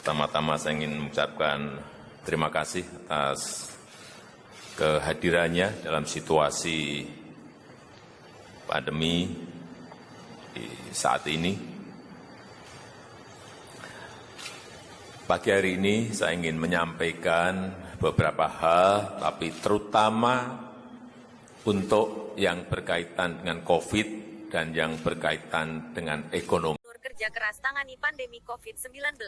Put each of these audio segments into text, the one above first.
Pertama-tama saya ingin mengucapkan terima kasih atas kehadirannya dalam situasi pandemi di saat ini. Pagi hari ini saya ingin menyampaikan beberapa hal, tapi terutama untuk yang berkaitan dengan COVID dan yang berkaitan dengan ekonomi. Kerja keras tangani pandemi COVID-19.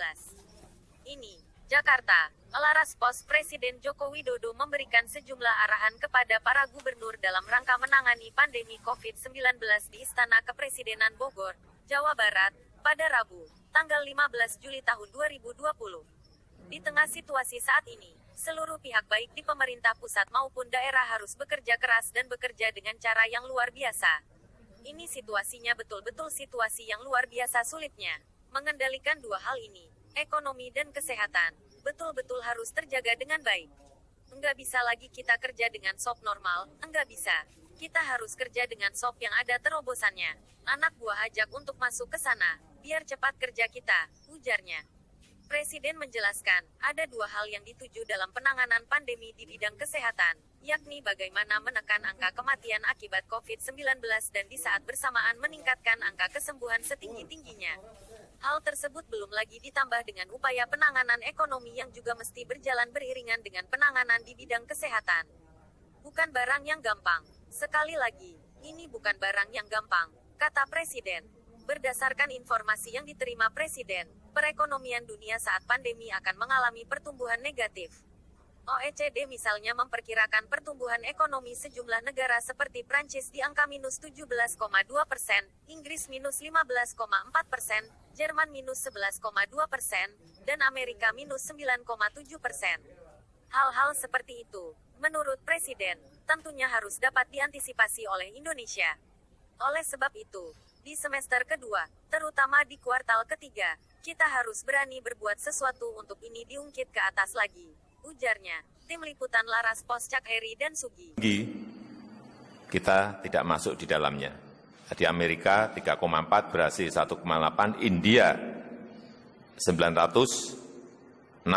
Ini, Jakarta, Laras Pos Presiden Joko Widodo memberikan sejumlah arahan kepada para gubernur dalam rangka menangani pandemi COVID-19 di Istana Kepresidenan Bogor, Jawa Barat, pada Rabu, tanggal 15 Juli tahun 2020. Di tengah situasi saat ini, seluruh pihak baik di pemerintah pusat maupun daerah harus bekerja keras dan bekerja dengan cara yang luar biasa. Ini situasinya betul-betul situasi yang luar biasa sulitnya. Mengendalikan dua hal ini, ekonomi dan kesehatan, betul-betul harus terjaga dengan baik. Enggak bisa lagi kita kerja dengan sop normal, enggak bisa. Kita harus kerja dengan sop yang ada terobosannya. Anak buah ajak untuk masuk ke sana, biar cepat kerja kita, ujarnya. Presiden menjelaskan, ada dua hal yang dituju dalam penanganan pandemi di bidang kesehatan, yakni bagaimana menekan angka kematian akibat COVID-19 dan di saat bersamaan meningkatkan angka kesembuhan setinggi-tingginya. Hal tersebut belum lagi ditambah dengan upaya penanganan ekonomi yang juga mesti berjalan beriringan dengan penanganan di bidang kesehatan. Bukan barang yang gampang. Sekali lagi, ini bukan barang yang gampang, kata Presiden. Berdasarkan informasi yang diterima Presiden, perekonomian dunia saat pandemi akan mengalami pertumbuhan negatif. OECD misalnya memperkirakan pertumbuhan ekonomi sejumlah negara seperti Prancis di angka minus 17,2%, Inggris minus 15,4%, Jerman minus 11,2%, dan Amerika minus 9,7%. Hal-hal seperti itu, menurut Presiden, tentunya harus dapat diantisipasi oleh Indonesia. Oleh sebab itu, di semester kedua, terutama di kuartal ketiga, kita harus berani berbuat sesuatu untuk ini diungkit ke atas lagi, ujarnya. Tim Liputan Laras Pos Cak Heri dan Sugi. Kita tidak masuk di dalamnya. Di Amerika 3,4, Brasil 1,8, India 906.000,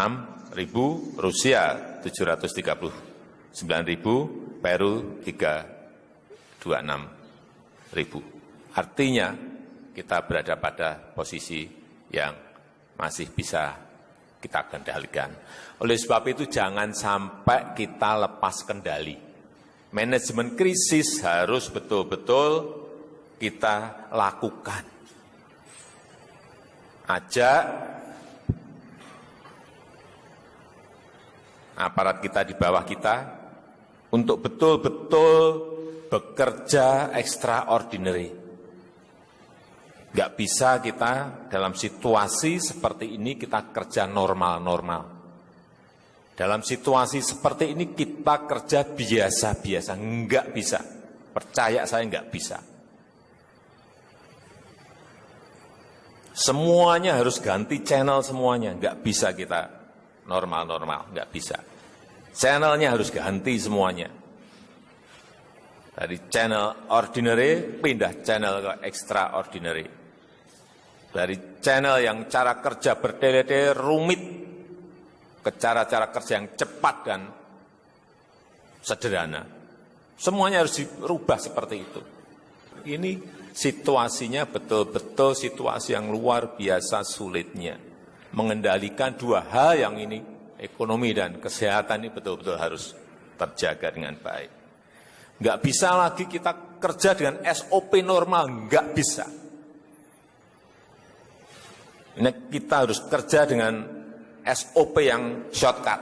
Rusia 739.000, Peru 326.000. Artinya kita berada pada posisi yang masih bisa kita kendalikan. Oleh sebab itu jangan sampai kita lepas kendali. Manajemen krisis harus betul-betul kita lakukan. Ajak aparat kita di bawah kita untuk betul-betul bekerja extraordinary. Nggak bisa kita dalam situasi seperti ini kita kerja normal-normal. Dalam situasi seperti ini kita kerja biasa-biasa. Nggak bisa. Percaya saya nggak bisa. Semuanya harus ganti channel semuanya. Nggak bisa kita normal-normal. Nggak bisa. Channelnya harus ganti semuanya. Dari channel ordinary pindah channel ke extraordinary. Dari channel yang cara kerja bertele-tele rumit ke cara-cara kerja yang cepat dan sederhana. Semuanya harus dirubah seperti itu. Ini situasinya betul-betul situasi yang luar biasa sulitnya. Mengendalikan dua hal yang ini, ekonomi dan kesehatan ini betul-betul harus terjaga dengan baik. Nggak bisa lagi kita kerja dengan SOP normal, nggak bisa. Ini kita harus kerja dengan SOP yang shortcut,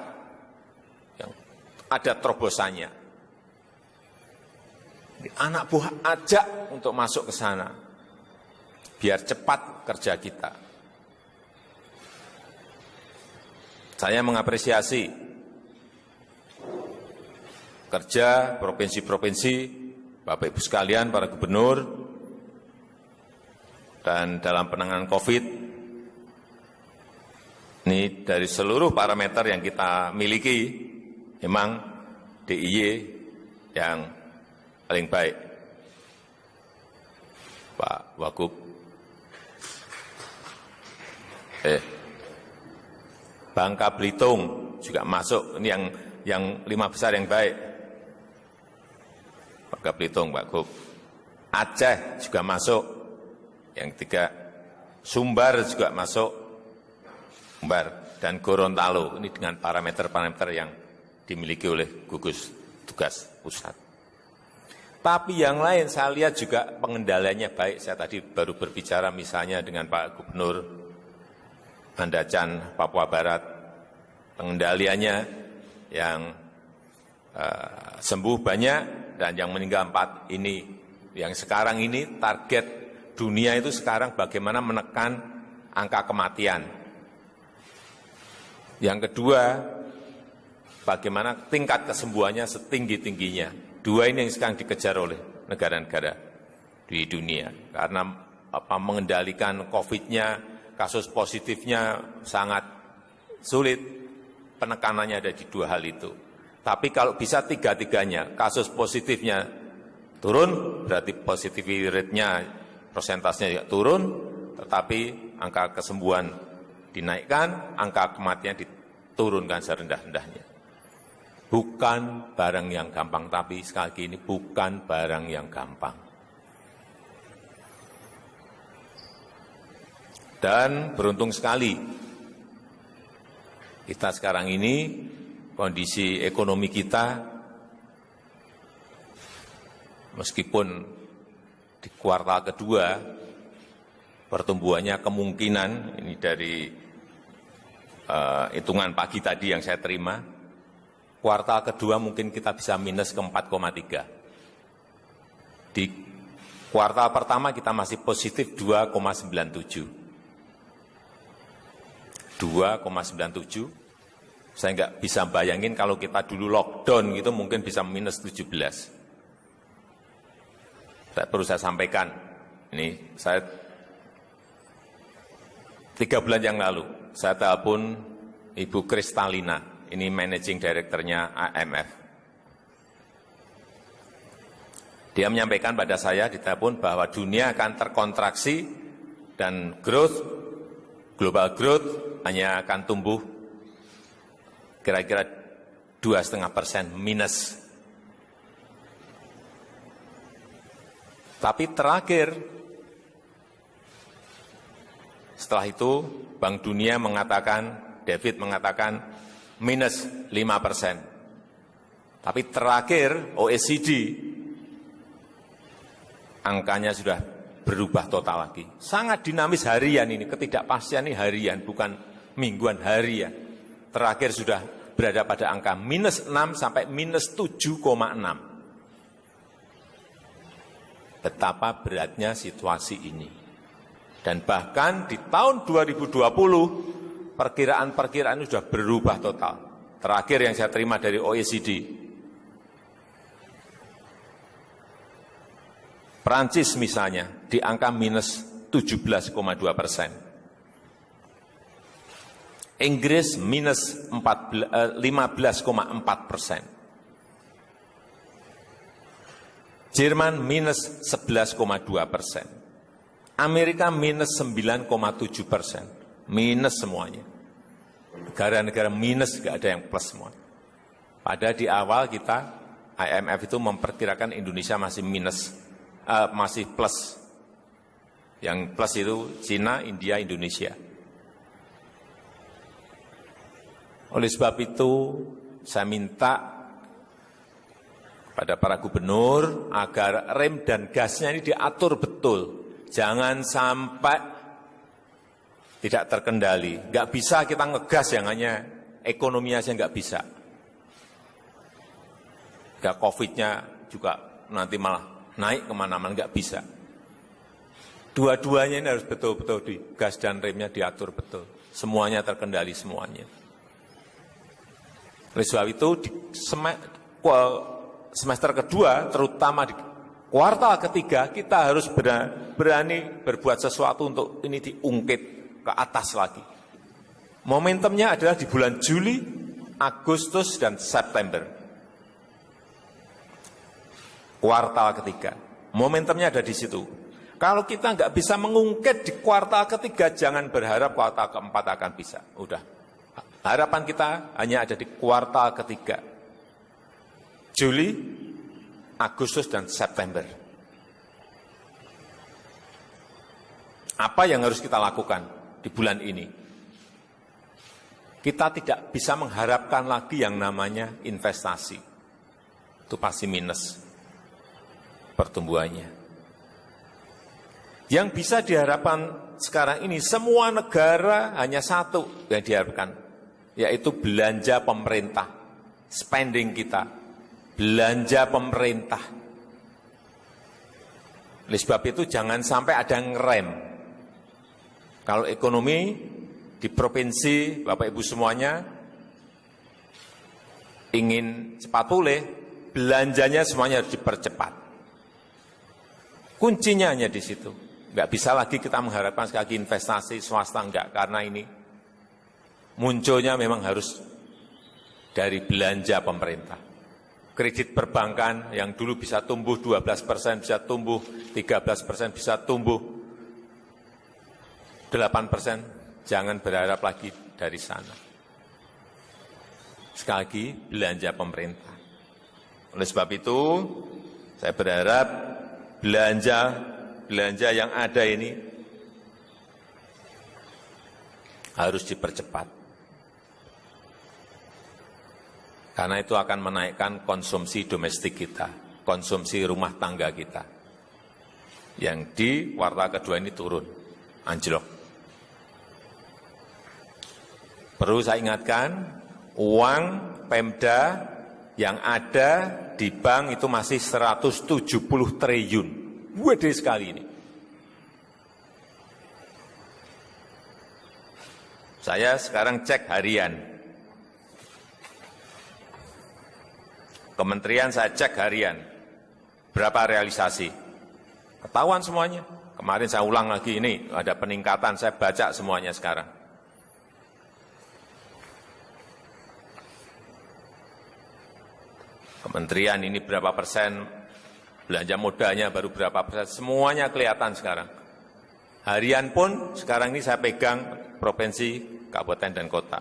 yang ada terobosannya. Anak buah ajak untuk masuk ke sana, biar cepat kerja kita. Saya mengapresiasi kerja provinsi-provinsi, Bapak Ibu sekalian, para gubernur, dan dalam penanganan COVID, ini dari seluruh parameter yang kita miliki, memang DIY yang paling baik. Pak Wagub, Bangka Belitung juga masuk, ini yang 5 besar yang baik. Bangka Belitung, Pak Gub. Aceh juga masuk, yang 3. Sumbar juga masuk, Sumbar, dan Gorontalo, ini dengan parameter-parameter yang dimiliki oleh gugus tugas pusat. Tapi yang lain saya lihat juga pengendaliannya baik. Saya tadi baru berbicara misalnya dengan Pak Gubernur Bandacan, Papua Barat, pengendaliannya yang sembuh banyak dan yang meninggal 4 ini. Yang sekarang ini target dunia itu sekarang bagaimana menekan angka kematian. Yang kedua, bagaimana tingkat kesembuhannya setinggi-tingginya. 2 ini yang sekarang dikejar oleh negara-negara di dunia. Karena mengendalikan COVID-nya, kasus positifnya sangat sulit, penekanannya ada di 2 hal itu. Tapi kalau bisa 3-tiganya, kasus positifnya turun, berarti positivity rate-nya, persentasenya juga turun, tetapi angka kesembuhan dinaikkan, angka kematian diturunkan serendah-rendahnya. Bukan barang yang gampang, tapi sekali lagi ini bukan barang yang gampang. Dan beruntung sekali, kita sekarang ini, kondisi ekonomi kita, meskipun di kuartal kedua, pertumbuhannya kemungkinan, ini dari hitungan pagi tadi yang saya terima, kuartal kedua mungkin kita bisa minus ke 4,3. Di kuartal pertama kita masih positif 2,97. 2,97, saya nggak bisa bayangin kalau kita dulu lockdown gitu mungkin bisa minus 17. Perlu saya sampaikan, ini saya 3 bulan yang lalu, saya telepon Ibu Kristalina, ini managing director-nya IMF. Dia menyampaikan pada saya di telepon bahwa dunia akan terkontraksi dan global growth hanya akan tumbuh kira-kira 2,5% minus. Tapi terakhir, setelah itu Bank Dunia mengatakan, David mengatakan minus 5%. Tapi terakhir OECD, angkanya sudah berubah total lagi. Sangat dinamis harian ini, ketidakpastian ini harian, bukan mingguan, harian. Terakhir sudah berada pada angka minus 6 sampai minus 7,6. Betapa beratnya situasi ini. Dan bahkan di tahun 2020, perkiraan-perkiraan ini sudah berubah total. Terakhir yang saya terima dari OECD, Prancis misalnya di angka minus 17,2%. Inggris minus 15,4%. Jerman minus 11,2%. Amerika minus 9,7%. Minus semuanya. Negara-negara minus, nggak ada yang plus semua. Padahal di awal kita, IMF itu memperkirakan Indonesia masih minus, masih plus. Yang plus itu Cina, India, Indonesia. Oleh sebab itu, saya minta kepada para gubernur agar rem dan gasnya ini diatur betul. Jangan sampai tidak terkendali. Nggak bisa kita ngegas yang hanya ekonomi aja nggak bisa. Nggak COVID-nya juga nanti malah naik kemana-mana, nggak bisa. Dua-duanya ini harus betul-betul di gas dan remnya diatur betul. Semuanya terkendali semuanya. Oleh sebab itu, di semester kedua, terutama di kuartal ketiga, kita harus berani berbuat sesuatu untuk ini diungkit ke atas lagi. Momentumnya adalah di bulan Juli, Agustus, dan September. Kuartal ketiga. Momentumnya ada di situ. Kalau kita nggak bisa mengungkit di kuartal ketiga, jangan berharap kuartal keempat akan bisa. Udah, Harapan kita hanya ada di kuartal ketiga, Juli, Agustus, dan September. Apa yang harus kita lakukan di bulan ini? Kita tidak bisa mengharapkan lagi yang namanya investasi. Itu pasti minus pertumbuhannya. Yang bisa diharapkan sekarang ini, semua negara hanya satu yang diharapkan, yaitu belanja pemerintah, spending kita, belanja pemerintah. Oleh sebab itu jangan sampai ada yang ngerem. Kalau ekonomi di provinsi, Bapak Ibu semuanya, ingin cepat pulih, belanjanya semuanya harus dipercepat. Kuncinya hanya di situ. Enggak bisa lagi kita mengharapkan sekali lagi investasi swasta, enggak, karena ini munculnya memang harus dari belanja pemerintah. Kredit perbankan yang dulu bisa tumbuh 12%, bisa tumbuh 13%, bisa tumbuh 8%. Jangan berharap lagi dari sana. Sekali lagi, belanja pemerintah. Oleh sebab itu, saya berharap belanja yang ada ini harus dipercepat. Karena itu akan menaikkan konsumsi domestik kita, konsumsi rumah tangga kita. Yang di kuartal kedua ini turun, anjlok. Perlu saya ingatkan, uang Pemda yang ada di bank itu masih 170 triliun. Gede sekali ini. Saya sekarang cek harian. Kementerian saya cek harian. Berapa realisasi? Ketahuan semuanya. Kemarin saya ulang lagi, ini ada peningkatan, saya baca semuanya sekarang. Kementerian ini berapa persen, belanja modalnya baru berapa persen, semuanya kelihatan sekarang. Harian pun sekarang ini saya pegang provinsi, kabupaten, dan kota.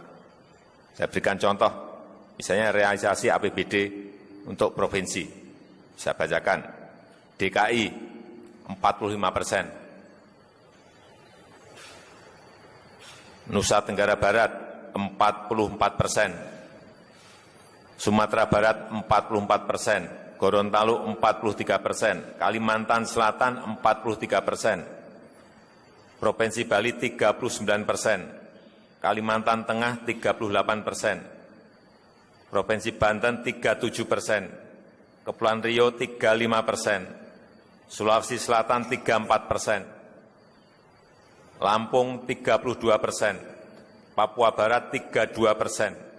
Saya berikan contoh, misalnya realisasi APBD untuk provinsi. Saya bacakan, DKI 45%, Nusa Tenggara Barat 44%, Sumatera Barat 44%, Gorontalo 43%, Kalimantan Selatan 43%, Provinsi Bali 39%, Kalimantan Tengah 38%, Provinsi Banten 37%, Kepulauan Riau 35%, Sulawesi Selatan 34%, Lampung 32%, Papua Barat 32%,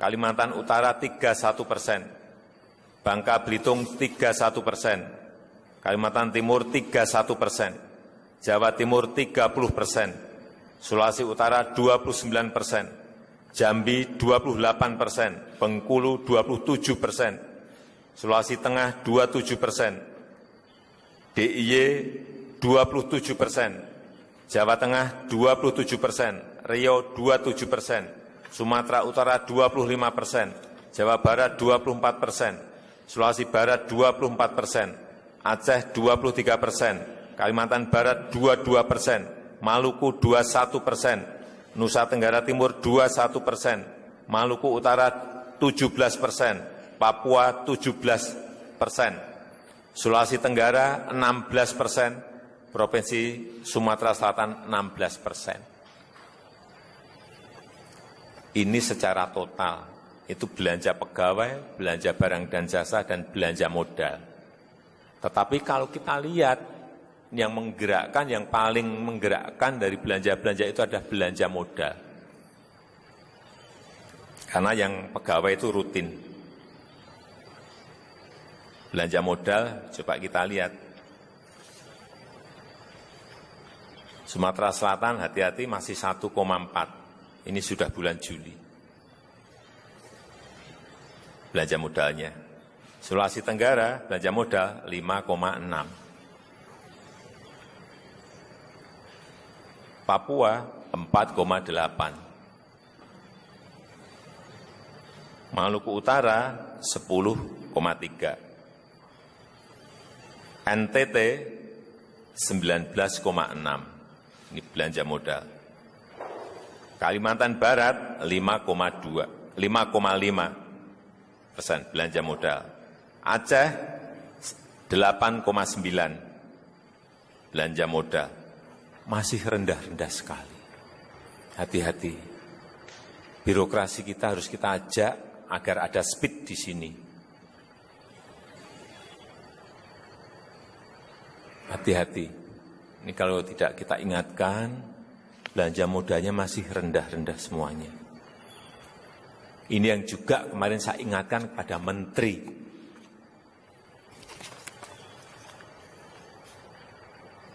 Kalimantan Utara 31%, Bangka Belitung 31%, Kalimantan Timur 31%, Jawa Timur 30%, Sulawesi Utara 29%, Jambi 28%, Bengkulu 27%, Sulawesi Tengah 27%, DIY 27%, Jawa Tengah 27%, Riau 27%, Sumatera Utara 25%, Jawa Barat 24%, Sulawesi Barat 24%, Aceh 23%, Kalimantan Barat 22%, Maluku 21%, Nusa Tenggara Timur 21%, Maluku Utara 17%, Papua 17%, Sulawesi Tenggara 16%, Provinsi Sumatera Selatan 16%. Ini secara total, itu belanja pegawai, belanja barang dan jasa, dan belanja modal. Tetapi kalau kita lihat, yang menggerakkan, yang paling menggerakkan dari belanja-belanja itu adalah belanja modal. Karena yang pegawai itu rutin. Belanja modal, coba kita lihat. Sumatera Selatan hati-hati masih 1,4. Ini sudah bulan Juli. Belanja modalnya. Sulawesi Tenggara, belanja modal 5,6. Papua 4,8. Maluku Utara 10,3, NTT 19,6, ini belanja modal. Kalimantan Barat 5,5% belanja modal. Aceh 8,9 belanja modal. Masih rendah-rendah sekali. Hati-hati. Birokrasi kita harus kita ajak agar ada speed di sini. Hati-hati. Ini kalau tidak kita ingatkan, belanja modalnya masih rendah-rendah semuanya. Ini yang juga kemarin saya ingatkan kepada Menteri.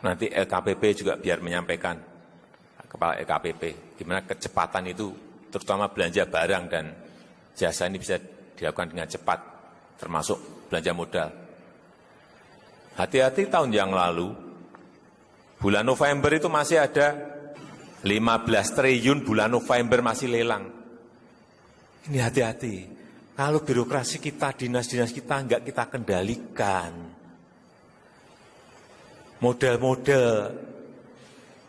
Nanti LKPP juga biar menyampaikan, Kepala LKPP, gimana kecepatan itu, terutama belanja barang dan jasa ini bisa dilakukan dengan cepat, termasuk belanja modal. Hati-hati tahun yang lalu, bulan November itu masih ada 15 triliun bulan November masih lelang. Ini hati-hati. Kalau birokrasi kita, dinas-dinas kita enggak kita kendalikan. Model-model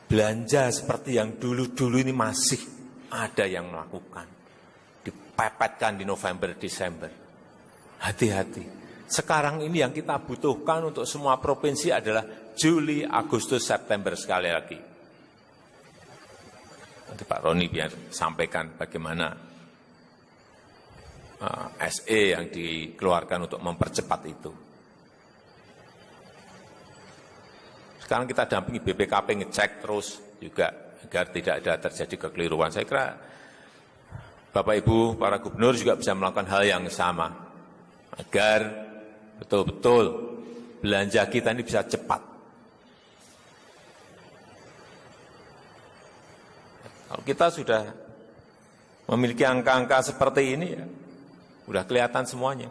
belanja seperti yang dulu-dulu ini masih ada yang melakukan. Dipepetkan di November, Desember. Hati-hati. Sekarang ini yang kita butuhkan untuk semua provinsi adalah Juli, Agustus, September sekali lagi. Nanti Pak Roni biar sampaikan bagaimana SE yang dikeluarkan untuk mempercepat itu. Sekarang kita dampingi BPKP ngecek terus juga agar tidak ada terjadi kekeliruan. Saya kira Bapak Ibu para gubernur juga bisa melakukan hal yang sama agar betul-betul belanja kita ini bisa cepat. Kalau kita sudah memiliki angka-angka seperti ini, ya, sudah kelihatan semuanya.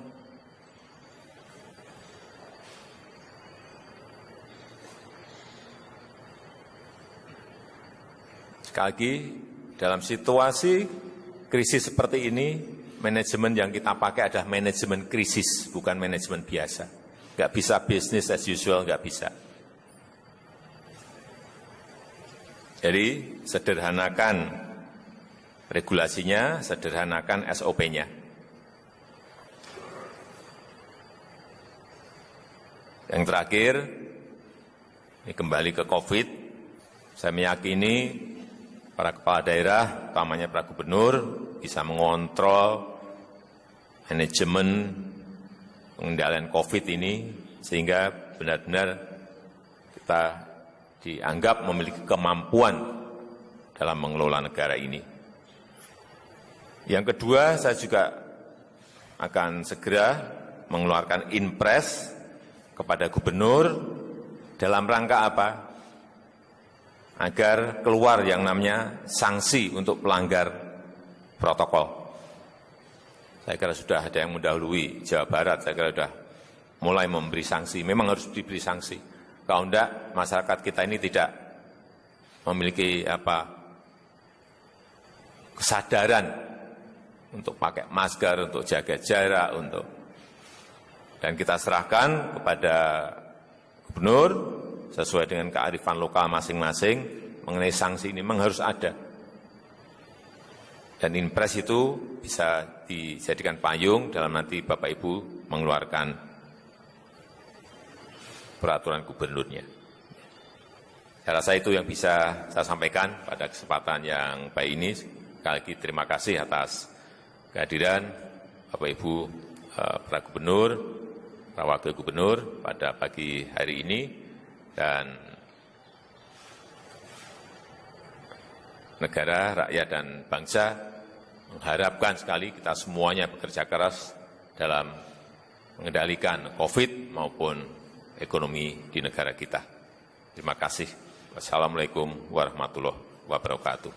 Sekali lagi, dalam situasi krisis seperti ini, manajemen yang kita pakai adalah manajemen krisis, bukan manajemen biasa. Nggak bisa business as usual, nggak bisa. Jadi, sederhanakan regulasinya, sederhanakan SOP-nya. Yang terakhir, ini kembali ke COVID, saya meyakini para kepala daerah, utamanya para gubernur, bisa mengontrol manajemen pengendalian COVID ini, sehingga benar-benar kita dianggap memiliki kemampuan dalam mengelola negara ini. Yang kedua, saya juga akan segera mengeluarkan inpres kepada gubernur dalam rangka apa? Agar keluar yang namanya sanksi untuk pelanggar protokol. Saya kira sudah ada yang mendahului Jawa Barat, saya kira sudah mulai memberi sanksi. Memang harus diberi sanksi. Kalau enggak, masyarakat kita ini tidak memiliki kesadaran untuk pakai masker, untuk jaga jarak, dan kita serahkan kepada gubernur sesuai dengan kearifan lokal masing-masing mengenai sanksi ini memang harus ada. Dan inpres itu bisa dijadikan payung dalam nanti Bapak Ibu mengeluarkan peraturan gubernurnya. Saya rasa itu yang bisa saya sampaikan pada kesempatan yang baik ini. Sekali lagi terima kasih atas kehadiran Bapak Ibu para gubernur, para wakil gubernur pada pagi hari ini, dan negara, rakyat, dan bangsa mengharapkan sekali kita semuanya bekerja keras dalam mengendalikan COVID maupun ekonomi di negara kita. Terima kasih. Wassalamualaikum warahmatullahi wabarakatuh.